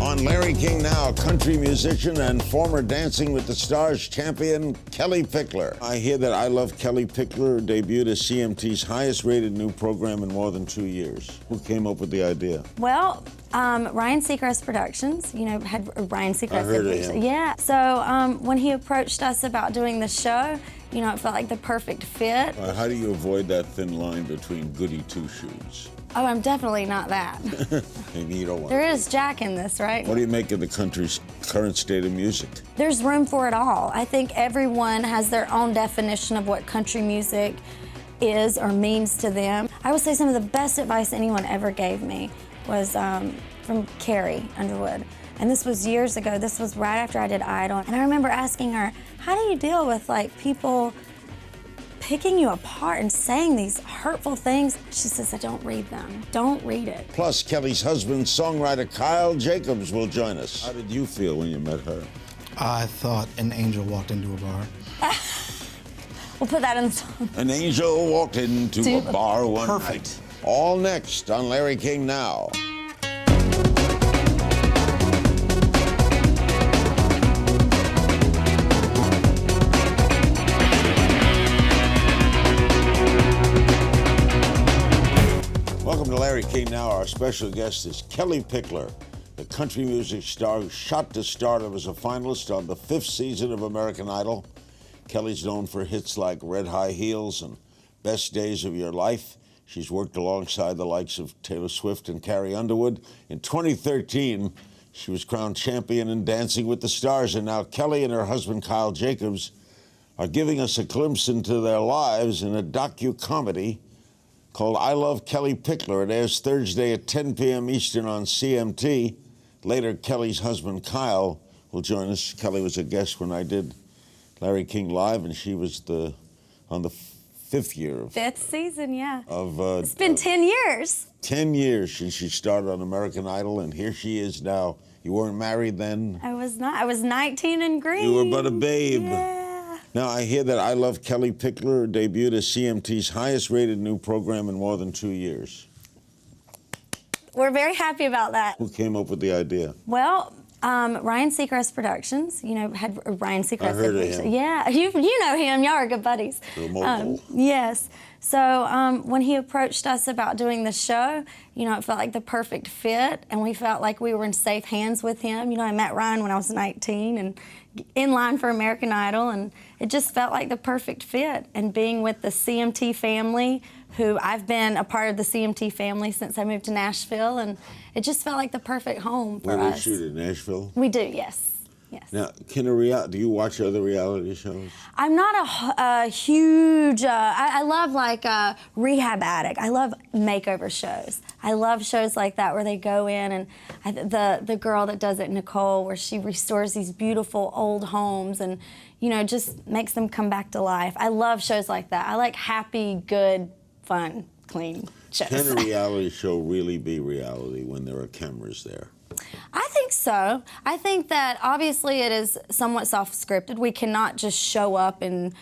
On Larry King Now, country musician and former Dancing with the Stars champion, Kellie Pickler. I hear that I Love Kellie Pickler debuted as CMT's highest-rated new program in more than 2 years. Who came up with the idea? Well, Ryan Seacrest Productions, had Ryan Seacrest. I heard of him. Yeah, so when he approached us about doing the show, it felt like the perfect fit. How do you avoid that thin line between goody two-shoes? Oh, I'm definitely not that. Maybe you don't want There is Jack in this, right? What do you make of the country's current state of music? There's room for it all. I think everyone has their own definition of what country music is or means to them. I would say some of the best advice anyone ever gave me was from Carrie Underwood. And this was years ago. This was right after I did Idol. And I remember asking her, how do you deal with people picking you apart and saying these hurtful things? She says, I don't read them. Don't read it. Plus, Kellie's husband, songwriter Kyle Jacobs, will join us. How did you feel when you met her? I thought an angel walked into a bar. We'll put that in the song. An angel walked into a bar one night. All next on Larry King Now. Welcome to Larry King Now. Our special guest is Kellie Pickler, the country music star who shot to stardom as a finalist on the 5th season of American Idol. Kellie's known for hits like Red High Heels and Best Days of Your Life. She's worked alongside the likes of Taylor Swift and Carrie Underwood. In 2013, she was crowned champion in Dancing with the Stars, and now Kellie and her husband Kyle Jacobs are giving us a glimpse into their lives in a docu-comedy called I Love Kellie Pickler. It airs Thursday at 10 p.m. Eastern on CMT. Later, Kellie's husband, Kyle, will join us. Kellie was a guest when I did Larry King Live, and she was on the 5th year. 5th season, yeah. It's been 10 years. 10 years since she started on American Idol, and here she is now. You weren't married then? I was not. I was 19 and green. You were but a babe. Yeah. Now, I hear that I Love Kellie Pickler debuted as CMT's highest-rated new program in more than 2 years. We're very happy about that. Who came up with the idea? Well, Ryan Seacrest Productions, had Ryan Seacrest. I heard of him. Yeah, you know him. Y'all are good buddies. Yes. So when he approached us about doing the show, it felt like the perfect fit, and we felt like we were in safe hands with him. I met Ryan when I was 19 and in line for American Idol, and it just felt like the perfect fit. And being with the CMT family, who I've been a part of the CMT family since I moved to Nashville, and it just felt like the perfect home for us. Where do you shoot in Nashville? We do, yes. Yes. Now, do you watch other reality shows? I'm not a huge, I love Rehab Addict. I love makeover shows. I love shows like that where they go in and the girl that does it, Nicole, where she restores these beautiful old homes and, just makes them come back to life. I love shows like that. I like happy, good, fun, clean shows. Can a reality show really be reality when there are cameras there? I think so. I think that obviously it is somewhat self-scripted. We cannot just show up in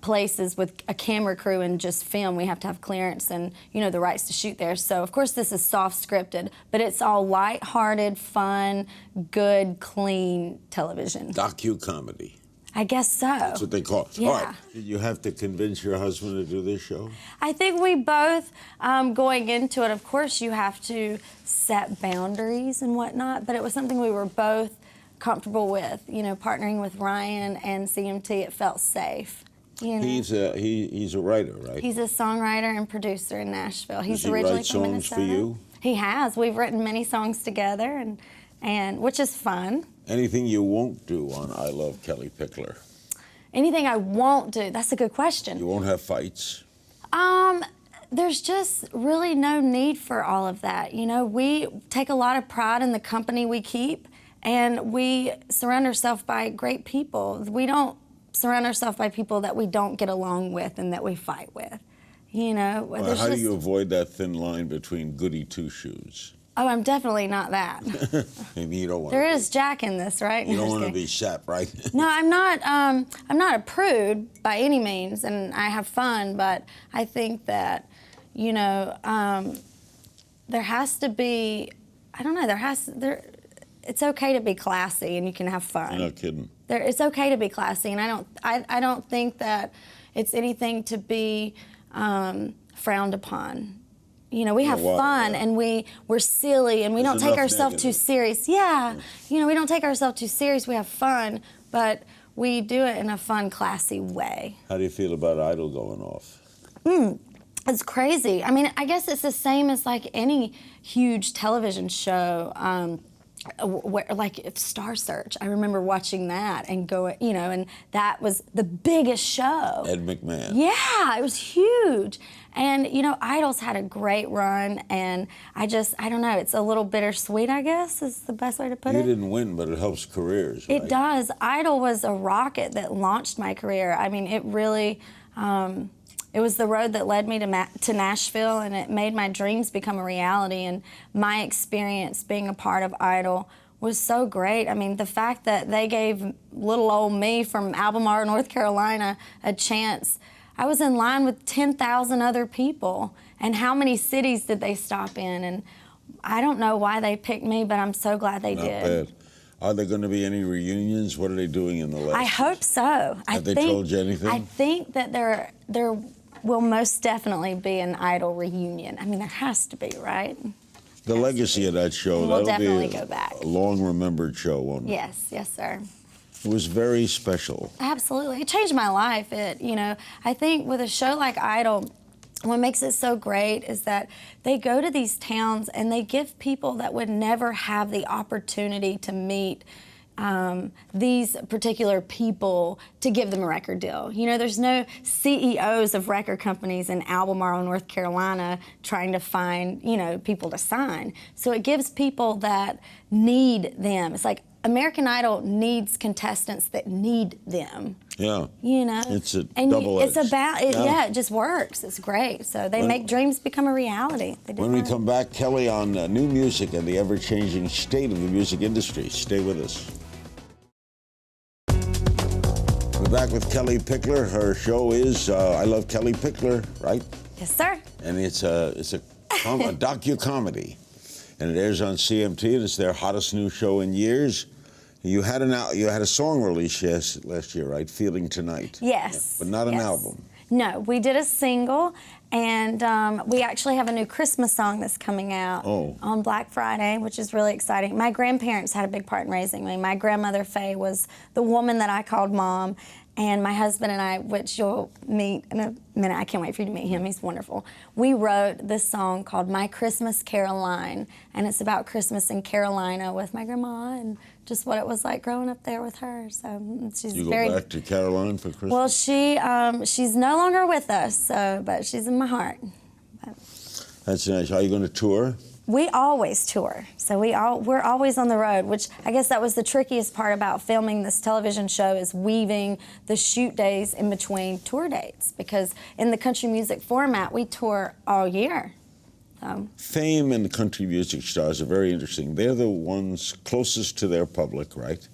places with a camera crew and just film. We have to have clearance and, the rights to shoot there. So, of course, this is soft-scripted, but it's all light-hearted, fun, good, clean television. Docu-comedy. I guess so. That's what they call it. Yeah. All right. Did you have to convince your husband to do this show? I think we both, going into it, of course, you have to set boundaries and whatnot, but it was something we were both comfortable with. Partnering with Ryan and CMT, it felt safe. He's a writer, right? He's a songwriter and producer in Nashville. He's originally write from songs Minnesota. for you? He has. We've written many songs together, and which is fun. Anything you won't do on I Love Kellie Pickler? Anything I won't do? That's a good question. You won't have fights? There's just really no need for all of that. We take a lot of pride in the company we keep, and we surround ourselves by great people. We don't surround ourselves by people that we don't get along with and that we fight with. Well, how do you avoid that thin line between goody two-shoes? Oh, I'm definitely not that. Maybe you don't want There is Jack in this, right? You don't want to be Shep, right? No, I'm not a prude by any means, and I have fun, but I think that, there has to be, I don't know, it's okay to be classy and you can have fun. You're not kidding. It's okay to be classy, and I don't think that it's anything to be frowned upon. You know, we have fun and we're silly and we don't take ourselves too serious. Yeah, you know, we don't take ourselves too serious. We have fun, but we do it in a fun, classy way. How do you feel about Idol going off? It's crazy. I mean, I guess it's the same as like any huge television show. Where, like Star Search, I remember watching that and going, you know, and that was the biggest show. Ed McMahon. Yeah, it was huge. And, you know, Idol's had a great run, and I don't know, it's a little bittersweet, I guess, is the best way to put it. You didn't win, but it helps careers, right? It does. Idol was a rocket that launched my career. I mean, it really, it was the road that led me to Nashville, and it made my dreams become a reality. And my experience being a part of Idol was so great. I mean, the fact that they gave little old me from Albemarle, North Carolina, a chance. I was in line with 10,000 other people, and how many cities did they stop in? And I don't know why they picked me, but I'm so glad they did. Not bad. Are there going to be any reunions? What are they doing in the last? I hope so. Have they told you anything? I think that there will most definitely be an Idol reunion. I mean, there has to be, right? The legacy of that show, We'll definitely be go back. A long-remembered show, won't it? Yes, yes, sir. It was very special. Absolutely. It changed my life. You know, I think with a show like Idol, what makes it so great is that they go to these towns and they give people that would never have the opportunity to meet these particular people to give them a record deal. You know, there's no CEOs of record companies in Albemarle, North Carolina trying to find, you know, people to sign. So it gives people that need them. It's like American Idol needs contestants that need them. Yeah. You know? It's a double-edged. It's about, it just works. It's great. So they make dreams become a reality. When we come back, Kellie on new music and the ever-changing state of the music industry. Stay with us. We're back with Kellie Pickler. Her show is I Love Kellie Pickler, right? Yes, sir. And it's a docu-comedy, and it airs on CMT, and it's their hottest new show in years. You had a song release last year, right? Feeling Tonight. Yes. Yeah, but not an album. No, we did a single, and we actually have a new Christmas song that's coming out on Black Friday, which is really exciting. My grandparents had a big part in raising me. My grandmother, Faye, was the woman that I called Mom, and my husband and I, which you'll meet in a minute, I can't wait for you to meet him, he's wonderful. We wrote this song called My Christmas Caroline, and it's about Christmas in Carolina with my grandma and just what it was like growing up there with her. So she's You go back to Caroline for Christmas? Well, she's no longer with us, but she's in my heart. That's nice. Are you going to tour? We always tour, so we're always on the road, which I guess that was the trickiest part about filming this television show, is weaving the shoot days in between tour dates, because in the country music format, we tour all year. Fame and country music stars are very interesting. They're the ones closest to their public, right?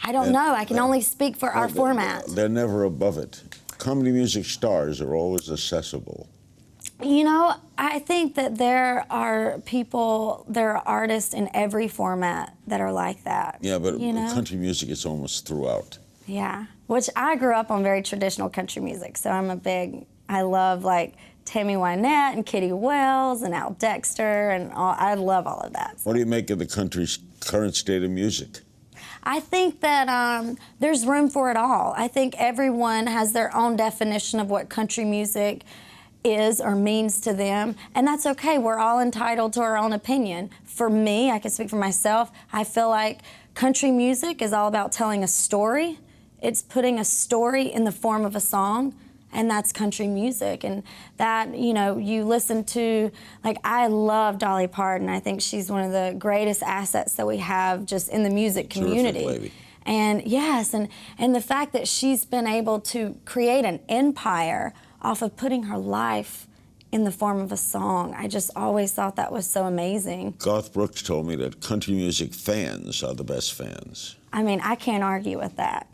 I don't know. I can only speak for our format. They're never above it. Comedy music stars are always accessible. You know, I think that there are artists in every format that are like that. Yeah, but you know? Country music is almost throughout. Yeah, which I grew up on very traditional country music, so I love like Tammy Wynette and Kitty Wells and Al Dexter and all. I love all of that. What do you make of the country's current state of music? I think that there's room for it all. I think everyone has their own definition of what country music is or means to them, and that's okay. We're all entitled to our own opinion. For me, I can speak for myself, I feel like country music is all about telling a story. It's putting a story in the form of a song, and that's country music. And that, you know, you listen to, like, I love Dolly Parton. I think she's one of the greatest assets that we have just in the music community. Terrific lady. And yes, and the fact that she's been able to create an empire off of putting her life in the form of a song. I just always thought that was so amazing. Garth Brooks told me that country music fans are the best fans. I mean, I can't argue with that.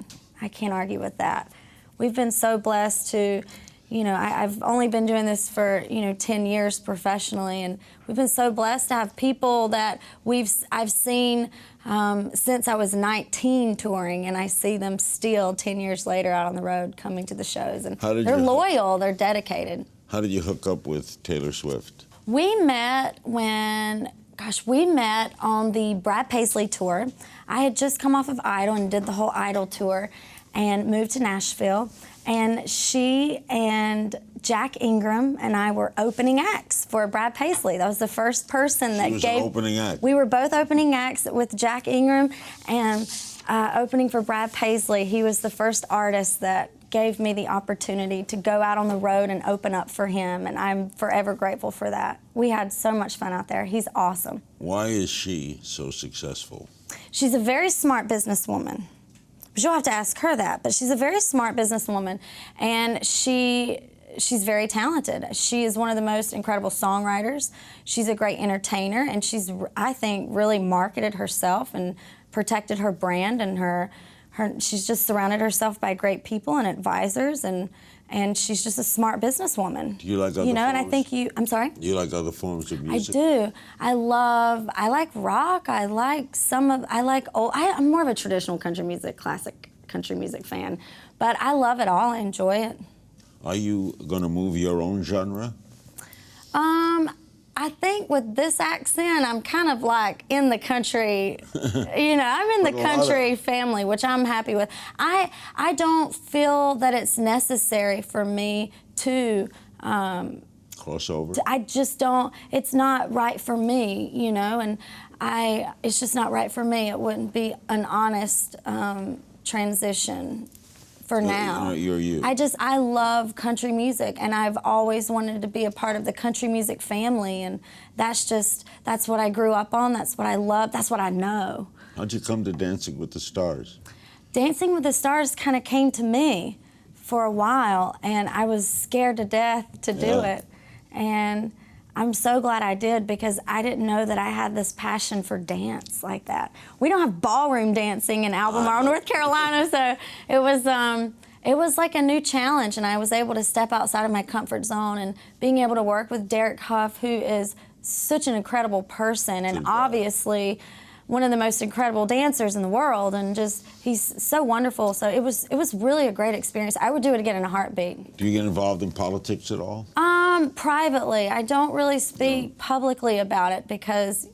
I can't argue with that. We've been so blessed to, you know, I've only been doing this for, 10 years professionally, and we've been so blessed to have people that I've seen since I was 19 touring, and I see them still 10 years later out on the road coming to the shows. And they're loyal, they're dedicated. How did you hook up with Taylor Swift? We met we met on the Brad Paisley tour. I had just come off of Idol and did the whole Idol tour and moved to Nashville. And she and Jack Ingram and I were opening acts for Brad Paisley. That was the first person that gave. An opening act. We were both opening acts with Jack Ingram and opening for Brad Paisley. He was the first artist that gave me the opportunity to go out on the road and open up for him, and I'm forever grateful for that. We had so much fun out there. He's awesome. Why is she so successful? She's a very smart businesswoman. You'll have to ask her that, but she's a very smart businesswoman, and she's very talented. She is one of the most incredible songwriters. She's a great entertainer, and she's, I think, really marketed herself and protected her brand, and she's just surrounded herself by great people and advisors, and she's just a smart businesswoman. Do you like other forms? And I think I'm sorry? Do you like other forms of music? I do. I like rock. I'm more of a traditional country music, classic country music fan, but I love it all. I enjoy it. Are you going to move your own genre? I think with this accent, I'm kind of like in the country, I'm in the country family, which I'm happy with. I don't feel that it's necessary for me to cross over. I just don't. It's not right for me, and it's just not right for me. It wouldn't be an honest transition. For now. You're you. I love country music, and I've always wanted to be a part of the country music family, and that's what I grew up on, that's what I love, that's what I know. How'd you come to Dancing with the Stars? Dancing with the Stars kind of came to me for a while, and I was scared to death to do it. And I'm so glad I did, because I didn't know that I had this passion for dance like that. We don't have ballroom dancing in Albemarle, North Carolina, so it was like a new challenge, and I was able to step outside of my comfort zone, and being able to work with Derek Huff, who is such an incredible person, and obviously one of the most incredible dancers in the world, and he's so wonderful. So it was really a great experience. I would do it again in a heartbeat. Do you get involved in politics at all? Privately. I don't really speak publicly about it because,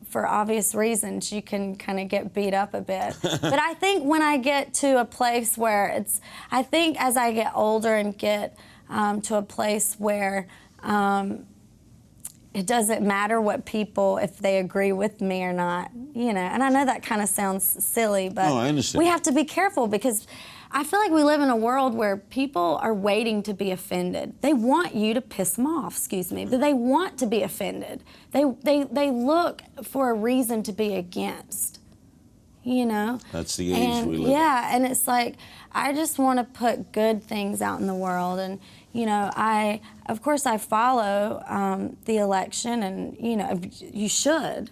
for obvious reasons, you can kind of get beat up a bit. But I think when I get to a place where I think as I get older and get to a place where it doesn't matter what people, if they agree with me or not, and I know that kind of sounds silly, but no, I understand. We have to be careful, because I feel like we live in a world where people are waiting to be offended. They want you to piss them off, excuse me, but they want to be offended. They look for a reason to be against, That's the age we live in. Yeah, and it's like, I just want to put good things out in the world, and of course I follow the election, and you should.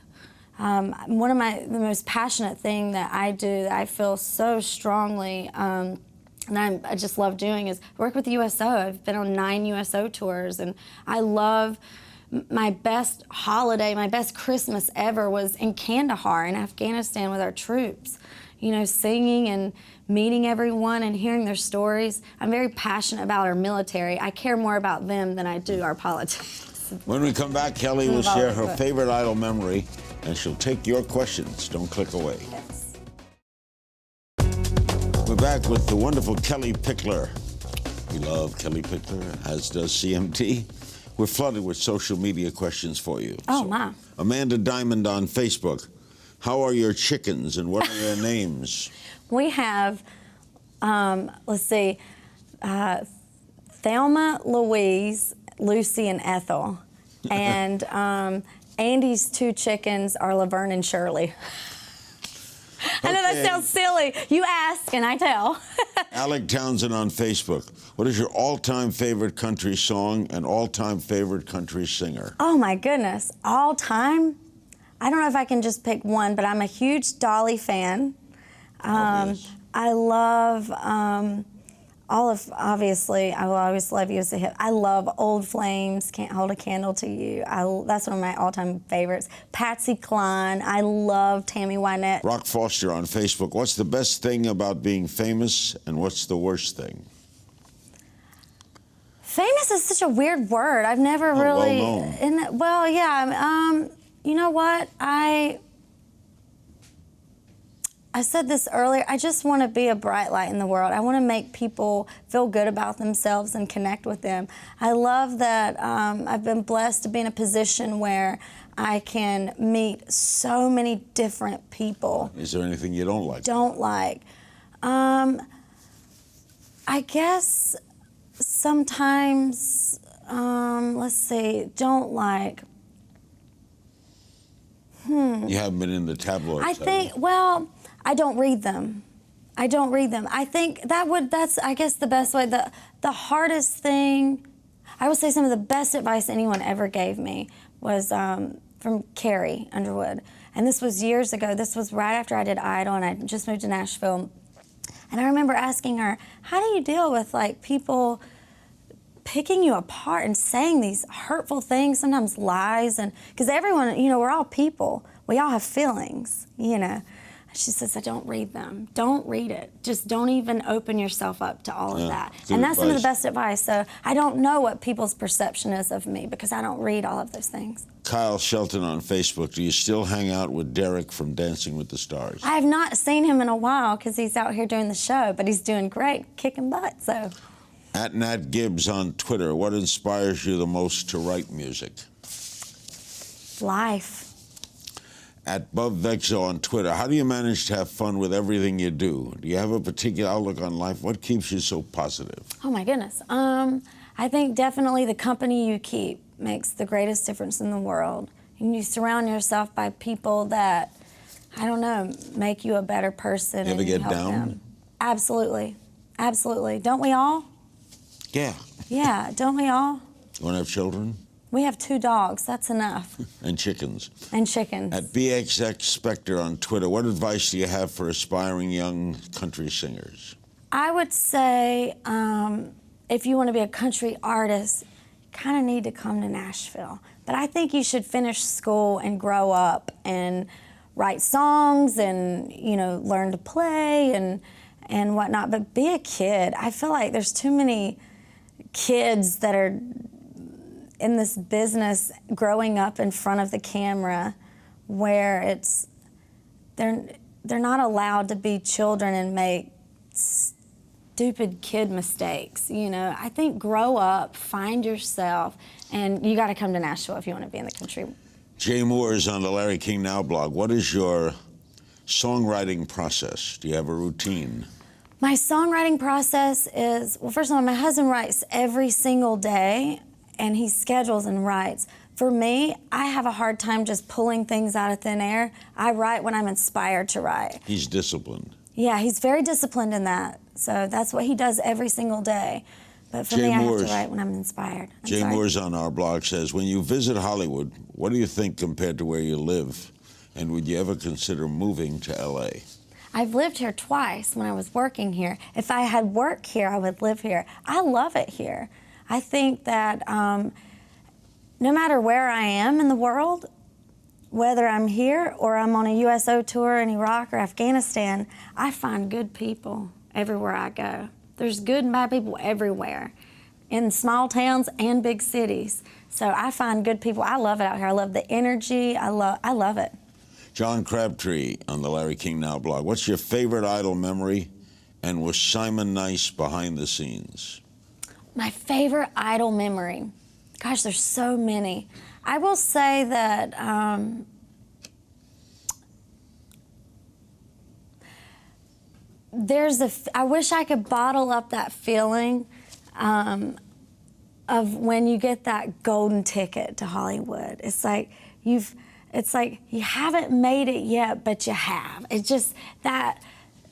One of the most passionate thing that I do, that I feel so strongly, and I just love doing, is work with the USO. I've been on 9 USO tours, and I love my best holiday, my best Christmas ever was in Kandahar in Afghanistan with our troops. Singing and meeting everyone and hearing their stories. I'm very passionate about our military. I care more about them than I do our politics. When we come back, Kellie will share her favorite Idol memory, and she'll take your questions. Don't click away. Yes. We're back with the wonderful Kellie Pickler. We love Kellie Pickler, as does CMT. We're flooded with social media questions for you. Oh, my. Amanda Diamond on Facebook. How are your chickens, and what are their names? We have, let's see, Thelma, Louise, Lucy, and Ethel. And Andy's 2 chickens are Laverne and Shirley. I know that sounds silly. You ask and I tell. Alec Townsend on Facebook. What is your all-time favorite country song and all-time favorite country singer? Oh, my goodness. All time? I don't know if I can just pick one, but I'm a huge Dolly fan. I love obviously, I Will Always Love You is a hit. I love Old Flames, Can't Hold a Candle to You. That's one of my all-time favorites. Patsy Cline, I love Tammy Wynette. Rock Foster on Facebook, what's the best thing about being famous and what's the worst thing? Famous is such a weird word. I've never really... Well-known. Well, yeah, you know what? I said this earlier, I just want to be a bright light in the world. I want to make people feel good about themselves and connect with them. I love that I've been blessed to be in a position where I can meet so many different people. Is there anything you don't like? Don't like. I guess sometimes, let's see, don't like. You haven't been in the tabloids. I think, well, I don't read them. I don't read them. I think that's, I guess, the best way. The hardest thing, I would say some of the best advice anyone ever gave me was from Carrie Underwood. And this was years ago. This was right after I did Idol, and I just moved to Nashville. And I remember asking her, how do you deal with, like, people picking you apart and saying these hurtful things, sometimes lies, and because everyone, you know, we're all people. We all have feelings, you know. She says, I don't read them. Don't read it. Just don't even open yourself up to all of that. And that's some of the best advice. So I don't know what people's perception is of me because I don't read all of those things. Kyle Shelton on Facebook, do you still hang out with Derek from Dancing with the Stars? I have not seen him in a while because he's out here doing the show, but he's doing great, kicking butt, so. At Nat Gibbs on Twitter, what inspires you the most to write music? Life. At Bub Vexo on Twitter, how do you manage to have fun with everything you do? Do you have a particular outlook on life? What keeps you so positive? Oh my goodness. I think definitely the company you keep makes the greatest difference in the world. And you surround yourself by people that, I don't know, make you a better person. You ever get help down? Them. Absolutely. Absolutely. Don't we all? Yeah. Yeah, don't we all? You want to have children? We have 2 dogs. That's enough. And chickens. And chickens. At BXX Spectre on Twitter, what advice do you have for aspiring young country singers? I would say if you want to be a country artist, you kind of need to come to Nashville. But I think you should finish school and grow up and write songs and, you know, learn to play and whatnot. But be a kid. I feel like there's too many kids that are in this business growing up in front of the camera where they're not allowed to be children and make stupid kid mistakes, you know. I think grow up, find yourself, and you got to come to Nashville if you want to be in the country. Jay Moore is on the Larry King Now blog. What is your songwriting process? Do you have a routine? My songwriting process is, well, first of all, my husband writes every single day, and he schedules and writes. For me, I have a hard time just pulling things out of thin air. I write when I'm inspired to write. He's disciplined. Yeah, he's very disciplined in that. So that's what he does every single day. But for me, I have to write when I'm inspired. Jay Moore's on our blog says, when you visit Hollywood, what do you think compared to where you live? And would you ever consider moving to L.A.? I've lived here twice when I was working here. If I had work here, I would live here. I love it here. I think that no matter where I am in the world, whether I'm here or I'm on a USO tour in Iraq or Afghanistan, I find good people everywhere I go. There's good and bad people everywhere, in small towns and big cities. So I find good people. I love it out here. I love the energy. I love it. John Crabtree on the Larry King Now blog. What's your favorite Idol memory, and was Simon nice behind the scenes? My favorite Idol memory. Gosh, there's so many. I will say that I wish I could bottle up that feeling of when you get that golden ticket to Hollywood. It's like you haven't made it yet, but you have. It's just that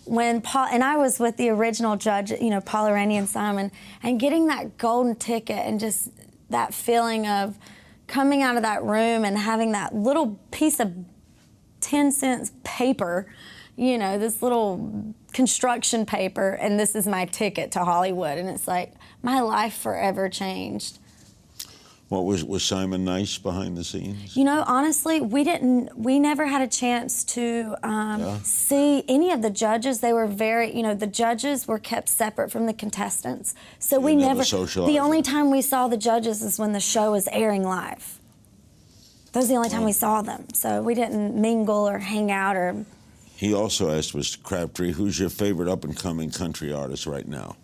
when Paul, and I was with the original judge, you know, Paula Rainey and Simon, and getting that golden ticket and just that feeling of coming out of that room and having that little piece of 10 cents paper, you know, this little construction paper, and this is my ticket to Hollywood. And it's like, my life forever changed. What was Simon nice behind the scenes? You know, honestly, we never had a chance to see any of the judges. They were very, you know, the judges were kept separate from the contestants. So we never the only time we saw the judges is when the show was airing live. That was the only time we saw them. So we didn't mingle or hang out or... He also asked Mr. Crabtree, who's your favorite up-and-coming country artist right now?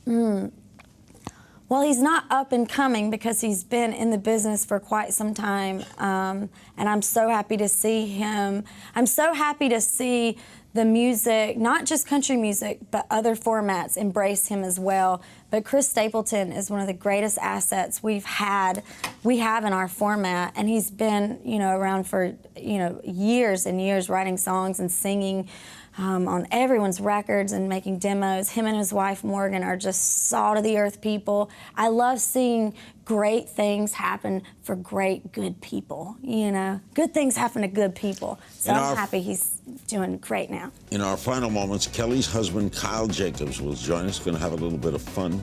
Well, he's not up and coming because he's been in the business for quite some time, and I'm so happy to see him. I'm so happy to see the music, not just country music, but other formats embrace him as well. But Chris Stapleton is one of the greatest assets we have in our format, and he's been, you know, around for, you know, years and years, writing songs and singing on everyone's records and making demos. Him and his wife, Morgan, are just salt-of-the-earth people. I love seeing great things happen for great, good people, you know? Good things happen to good people. So I'm happy he's doing great now. In our final moments, Kellie's husband, Kyle Jacobs, will join us. Going to have a little bit of fun.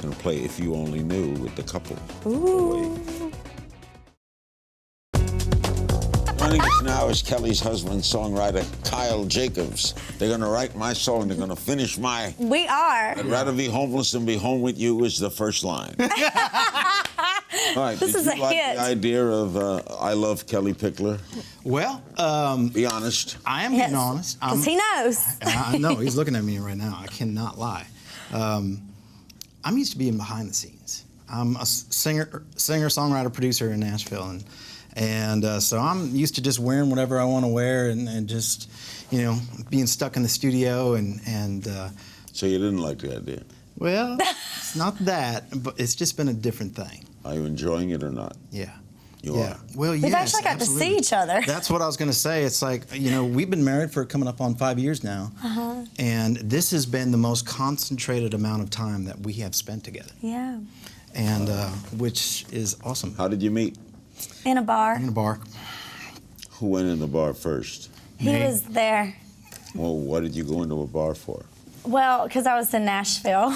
Going to play If You Only Knew with the couple. Ooh. Joining us now is Kellie's husband, songwriter Kyle Jacobs. They're going to write my song. They're going to finish my... We are. I'd rather be homeless than be home with you is the first line. All right, this is a like hit. The idea of I Love Kellie Pickler? Well, be honest. I am being honest. Because he knows. I know. He's looking at me right now. I cannot lie. I'm used to being behind the scenes. I'm a singer, songwriter, producer in Nashville, and so I'm used to just wearing whatever I want to wear and just, you know, being stuck in the studio and. So you didn't like the idea? Well, it's not that, but it's just been a different thing. Are you enjoying it or not? Yeah. You are? Well, yes, We've actually got to see each other. That's what I was going to say. It's like, you know, we've been married for coming up on 5 years now. And this has been the most concentrated amount of time that we have spent together. Yeah. And which is awesome. How did you meet? In a bar. In a bar. Who went in the bar first? He was there. Well, what did you go into a bar for? Well, because I was in Nashville.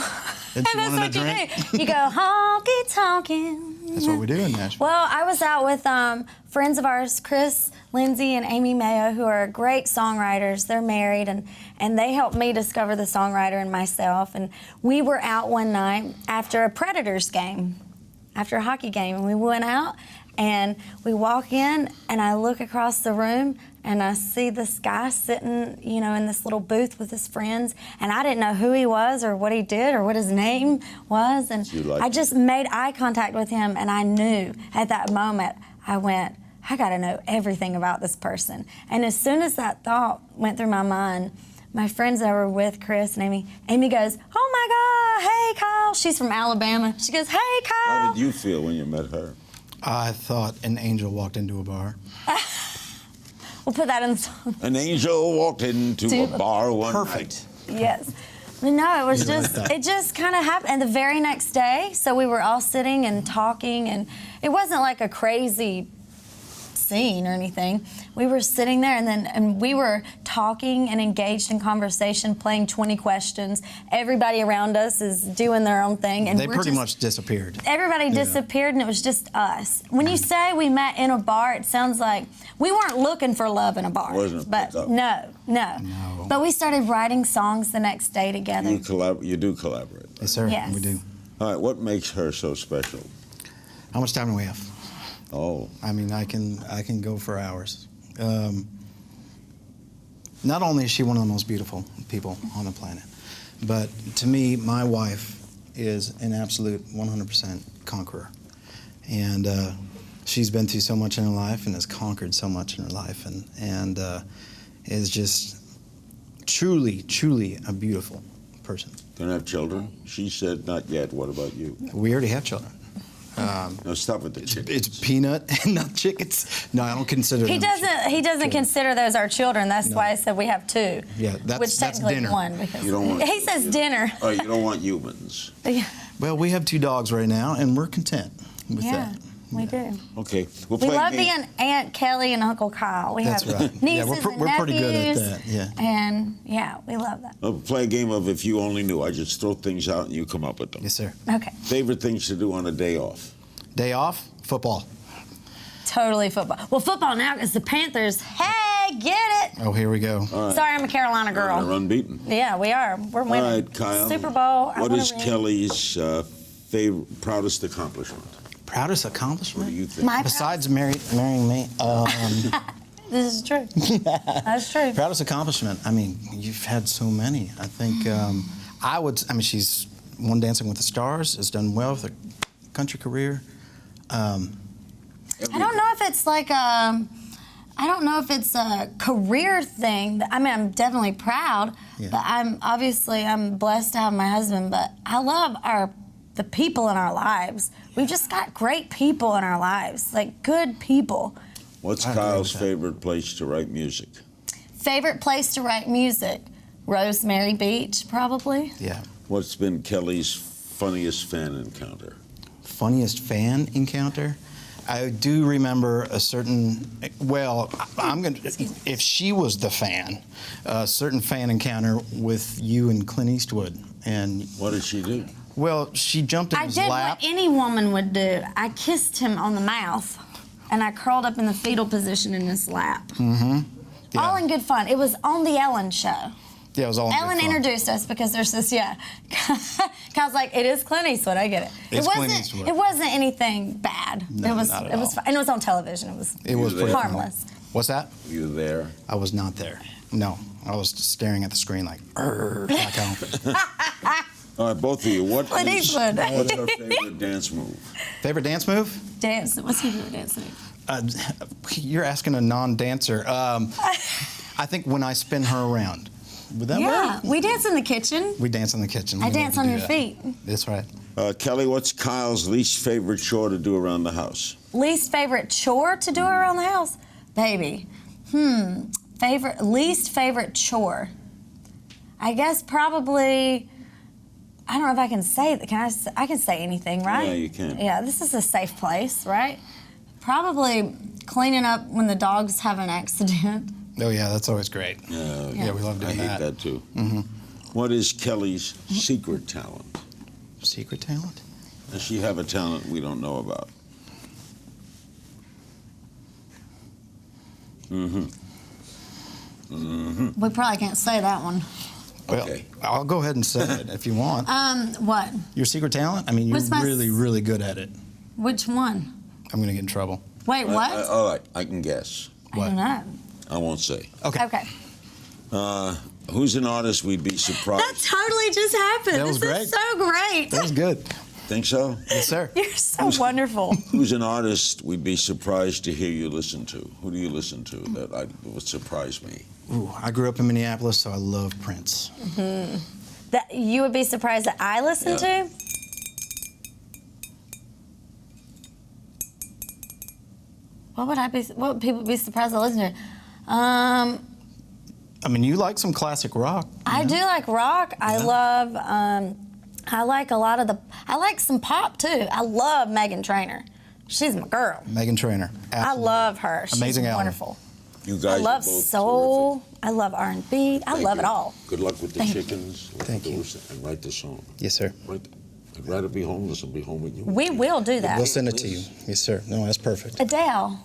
And that's what you do. You go honky-tonkin'. That's what we do in Nashville. Well, I was out with friends of ours, Chris, Lindsay, and Amy Mayo, who are great songwriters. They're married, and they helped me discover the songwriter in myself. And we were out one night after a Predators game, after a hockey game, and we went out, and we walk in, and I look across the room, and I see this guy sitting, you know, in this little booth with his friends, and I didn't know who he was or what he did or what his name was, and I just made eye contact with him, and I knew at that moment, I went, I gotta know everything about this person. And as soon as that thought went through my mind, my friends that were with Chris and Amy goes, oh my God, hey Kyle. She's from Alabama. She goes, hey Kyle. How did you feel when you met her? I thought an angel walked into a bar. We'll put that in the song. An angel walked into a bar one night. Yes. But no, it was it just kind of happened. And the very next day, so we were all sitting and talking, and it wasn't like a crazy scene or anything. We were sitting there, and we were talking and engaged in conversation, playing 20 questions. Everybody around us is doing their own thing, and they pretty much disappeared. Everybody disappeared, and it was just us. When you say we met in a bar, it sounds like we weren't looking for love in a bar. But no. But we started writing songs the next day together. You do collaborate. Right? Yes, sir. Yes. We do. All right, what makes her so special? How much time do we have? Oh. I mean, I can go for hours. Not only is she one of the most beautiful people on the planet, but to me, my wife is an absolute 100% conqueror. And she's been through so much in her life and has conquered so much in her life, and is just truly, truly a beautiful person. Gonna have children? She said not yet. What about you? We already have children. No, stop with the chickens. It's peanut and not chickens. No, I don't consider them. He doesn't consider those our children. That's why I said we have two. Yeah, which technically dinner. one. Because you don't want, he says dinner. Oh, you don't want humans. Yeah. Well, we have 2 dogs right now, and we're content with that. We do. Okay. We'll We play a love game. being Aunt Kelly and Uncle Kyle. We That's have right. nieces Yeah, we're and pretty good at nephews, that. Yeah. And yeah, we love that. We'll play a game of If You Only Knew. I just throw things out and you come up with them. Yes, sir. Okay. Favorite things to do on a day off? Day off, football. Totally football. Well, football now because the Panthers, hey, get it. Oh, here we go. All right. Sorry, I'm a Carolina girl. They're unbeaten. Yeah, we are. We're All winning. right, Kyle. Super Bowl. What is Kelly's? Kelly's proudest accomplishment? Proudest What accomplishment? do you think? My Besides marrying me, This is true. That's true. proudest accomplishment. I mean, you've had so many. I think she's won Dancing with the Stars, has done well with her country career. I don't know if it's like I don't know if it's a career thing. I mean, I'm definitely proud, Yeah. but I'm blessed to have my husband. But I love the people in our lives. We've just got great people in our lives, like good people. What's I agree Kyle's with that. favorite place to write music? Favorite place to write music? Rosemary Beach, probably. Yeah. What's been Kelly's funniest fan encounter? Funniest fan encounter? I do remember a certain, well, if she was the fan, a certain fan encounter with you and Clint Eastwood. And, What did she do? well, she jumped in I his did lap. what any woman would do. I kissed him on the mouth, and I curled up in the fetal position in his lap. Yeah. All in good fun. It was on the Ellen show. Yeah, it was all in good Ellen fun. introduced us because there's this, Kyle's like, it is Clint Eastwood, I get it. It's it Clint wasn't, Eastwood. It wasn't anything bad. No, it was not at it was all. fun. And it was on television. It was pretty funny. harmless. What's that? You there? I was not there. No, I was staring at the screen like, like All right, both of you. What's Clint Eastwood. our favorite dance move? Favorite dance move? Dance. What's your favorite dance move? You're asking a non-dancer. I think when I spin her around. Would that Yeah, work? we dance in the kitchen. We dance in the kitchen. I We dance love to on do your that. feet. That's right. Kelly, what's Kyle's least favorite chore to do around the house? Least favorite chore to do around the house? Baby. Least favorite chore. I guess probably, I don't know if I can say that. I can say anything, right? Yeah, you can. Yeah, this is a safe place, right? Probably cleaning up when the dogs have an accident. Oh yeah, that's always great. Yeah, we love I doing hate that too. What is Kelly's secret talent? Secret talent? Does she have a talent we don't know about? We probably can't say that one. Well, Okay. I'll go ahead and say it if you want. What? Your secret talent? I mean, you're What's my really, really good at it. Which one? I'm gonna get in trouble. Wait, what? All right, I can guess. I don't know. I won't say. Okay. Okay. Who's an artist we'd be That surprised? totally just happened. That was This great. is so great. That was good. Think so? Yes, sir. You're so wonderful. Who's an artist we'd be surprised to hear you listen to? Who do you listen to that would surprise me? Ooh, I grew up in Minneapolis, so I love Prince. That you would be surprised that I listen Yeah. to? What would people be surprised I listen to? I mean, you like some classic rock. I do like rock. I love I like I like some pop too. I love Meghan Trainor. She's my girl. Meghan Trainor. I Absolutely. love her. She's Amazing album. wonderful. You I guys love are both soul. I love R&B. I terrific. love Thank it you. all. Good luck with the Thank you. chickens. Thank you. And write the song. Yes, sir. I'd rather be homeless than be home with you. We will do that. We'll send it to you. Yes, sir. No, that's perfect. Adele.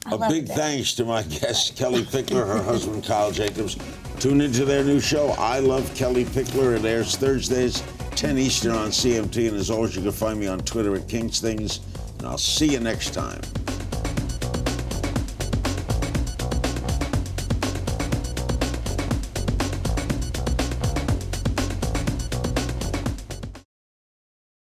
I A love big Adele. thanks to my guest, Kellie Pickler, her husband, Kyle Jacobs. Tune into their new show, I Love Kellie Pickler. It airs Thursdays, 10 Eastern on CMT. And as always, you can find me on Twitter at King's Things. And I'll see you next time.